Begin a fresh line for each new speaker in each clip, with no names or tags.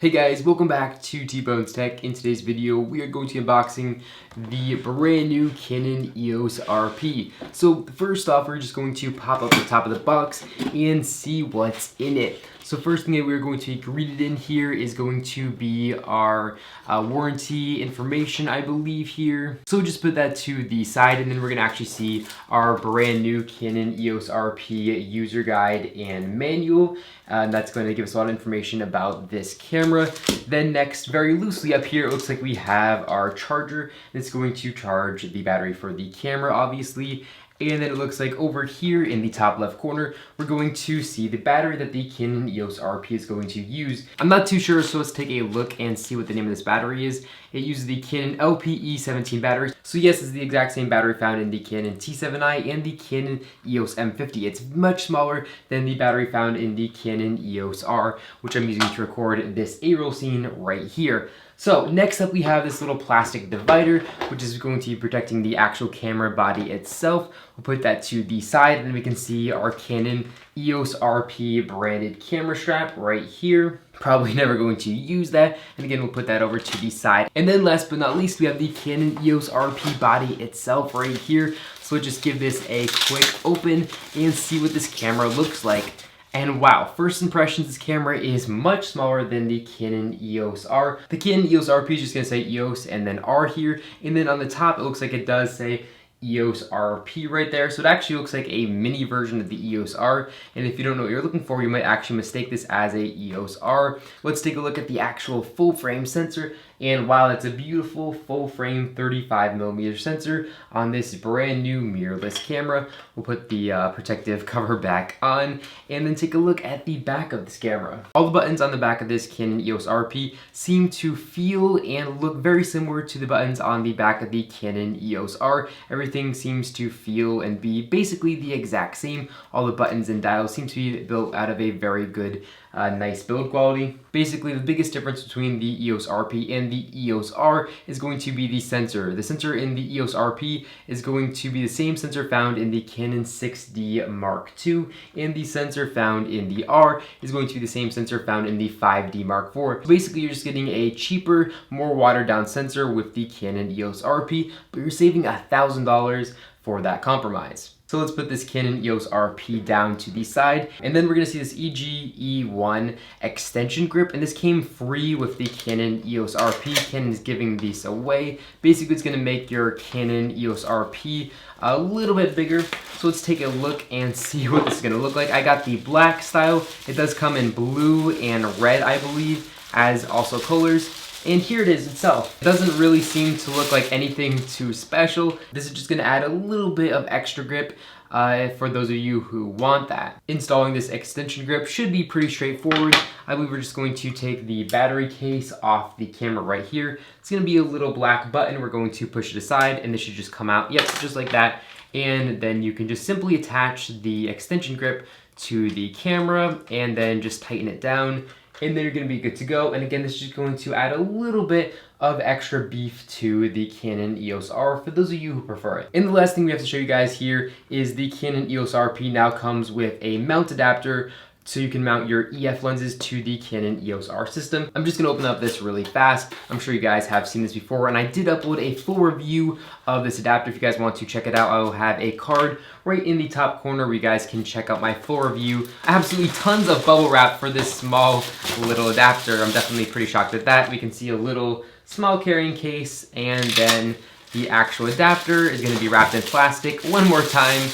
Hey guys, welcome back to T-Bones Tech. In today's video, we are going to be unboxing the brand new Canon EOS RP. So first off, we're just going to pop up the top of the box and see what's in it. So first thing that we're going to be greeted in here is going to be our warranty information, I believe here. So just put that to the side, and then we're gonna actually see our brand new Canon EOS RP user guide and manual. And that's going to give us a lot of information about this camera. Then next, very loosely up here, it looks like we have our charger. It's going to charge the battery for the camera, obviously. And then it looks like over here in the top left corner, we're going to see the battery that the Canon EOS RP is going to use. I'm not too sure, so let's take a look and see what the name of this battery is. It uses the Canon LPE17 battery. So yes, it's the exact same battery found in the Canon T7i and the Canon EOS M50. It's much smaller than the battery found in the Canon EOS R, which I'm using to record this A-roll scene right here. So next up we have this little plastic divider, which is going to be protecting the actual camera body itself. We'll put that to the side, and then we can see our Canon EOS RP branded camera strap right here. Probably never going to use that, and again we'll put that over to the side. And then last but not least, we have the Canon EOS RP body itself right here. So let's just give this a quick open and see what this camera looks like. And wow, first impressions, this camera is much smaller than the Canon EOS R. The Canon EOS RP is just gonna say EOS and then R here. And then on the top, it looks like it does say EOS RP right there. So it actually looks like a mini version of the EOS R. And if you don't know what you're looking for, you might actually mistake this as a EOS R. Let's take a look at the actual full frame sensor. And wow, it's a beautiful full frame 35mm sensor on this brand new mirrorless camera. We'll put the protective cover back on and then take a look at the back of this camera. All the buttons on the back of this Canon EOS RP seem to feel and look very similar to the buttons on the back of the Canon EOS R. Everything seems to feel and be basically the exact same. All the buttons and dials seem to be built out of a very good, nice build quality. Basically, the biggest difference between the EOS RP and the EOS R is going to be the sensor. The sensor in the EOS RP is going to be the same sensor found in the Canon 6D Mark II, and the sensor found in the R is going to be the same sensor found in the 5D Mark IV. Basically, you're just getting a cheaper, more watered down sensor with the Canon EOS RP, but you're saving $1,000 for that compromise. So let's put this Canon EOS RP down to the side, and then we're gonna see this EGE1 extension grip, and this came free with the Canon EOS RP. Canon is giving these away. Basically, it's gonna make your Canon EOS RP a little bit bigger. So let's take a look and see what this is gonna look like. I got the black style. It does come in blue and red, I believe, as also colors. And here it is itself. It doesn't really seem to look like anything too special. This is just gonna add a little bit of extra grip for those of you who want that. Installing this extension grip should be pretty straightforward. I believe we're just going to take the battery case off the camera right here. It's gonna be a little black button. We're going to push it aside, and this should just come out. Yep, just like that. And then you can just simply attach the extension grip to the camera and then just tighten it down. And then you're gonna be good to go. And again, this is just going to add a little bit of extra beef to the Canon EOS R for those of you who prefer it. And the last thing we have to show you guys here is the Canon EOS RP now comes with a mount adapter, so you can mount your EF lenses to the Canon EOS R system. I'm just gonna open up this really fast. I'm sure you guys have seen this before, and I did upload a full review of this adapter. If you guys want to check it out, I will have a card right in the top corner where you guys can check out my full review. Absolutely tons of bubble wrap for this small little adapter. I'm definitely pretty shocked at that. We can see a little small carrying case, and then the actual adapter is gonna be wrapped in plastic one more time.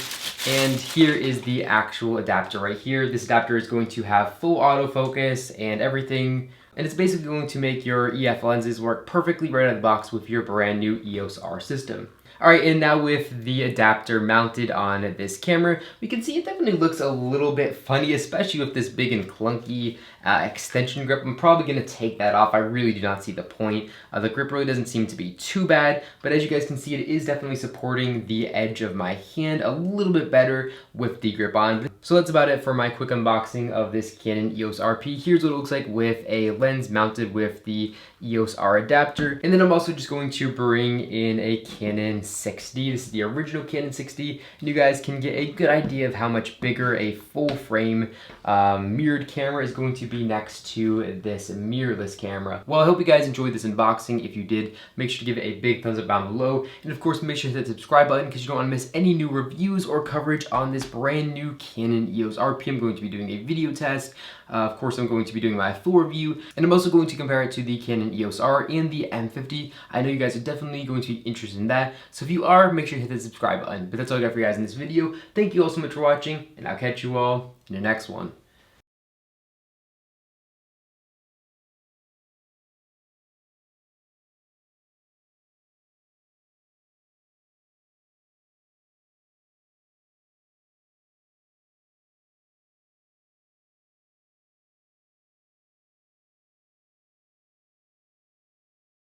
And here is the actual adapter right here. This adapter is going to have full autofocus and everything. And it's basically going to make your EF lenses work perfectly right out of the box with your brand new EOS R system. All right, and now with the adapter mounted on this camera, we can see it definitely looks a little bit funny, especially with this big and clunky extension grip. I'm probably gonna take that off. I really do not see the point. The grip really doesn't seem to be too bad, but as you guys can see, it is definitely supporting the edge of my hand a little bit better with the grip on. So that's about it for my quick unboxing of this Canon EOS RP. Here's what it looks like with a lens mounted with the EOS R adapter. And then I'm also just going to bring in a Canon 6D. This is the original Canon 6D, and you guys can get a good idea of how much bigger a full frame mirrored camera is going to be be next to this mirrorless camera. Well, I hope you guys enjoyed this unboxing. If you did, make sure to give it a big thumbs up down below. And of course, make sure to hit that subscribe button because you don't want to miss any new reviews or coverage on this brand new Canon EOS RP. I'm going to be doing a video test. Of course, I'm going to be doing my full review, and I'm also going to compare it to the Canon EOS R and the M50. I know you guys are definitely going to be interested in that, so if you are, make sure to hit the subscribe button. But that's all I got for you guys in this video. Thank you all so much for watching, and I'll catch you all in the next one.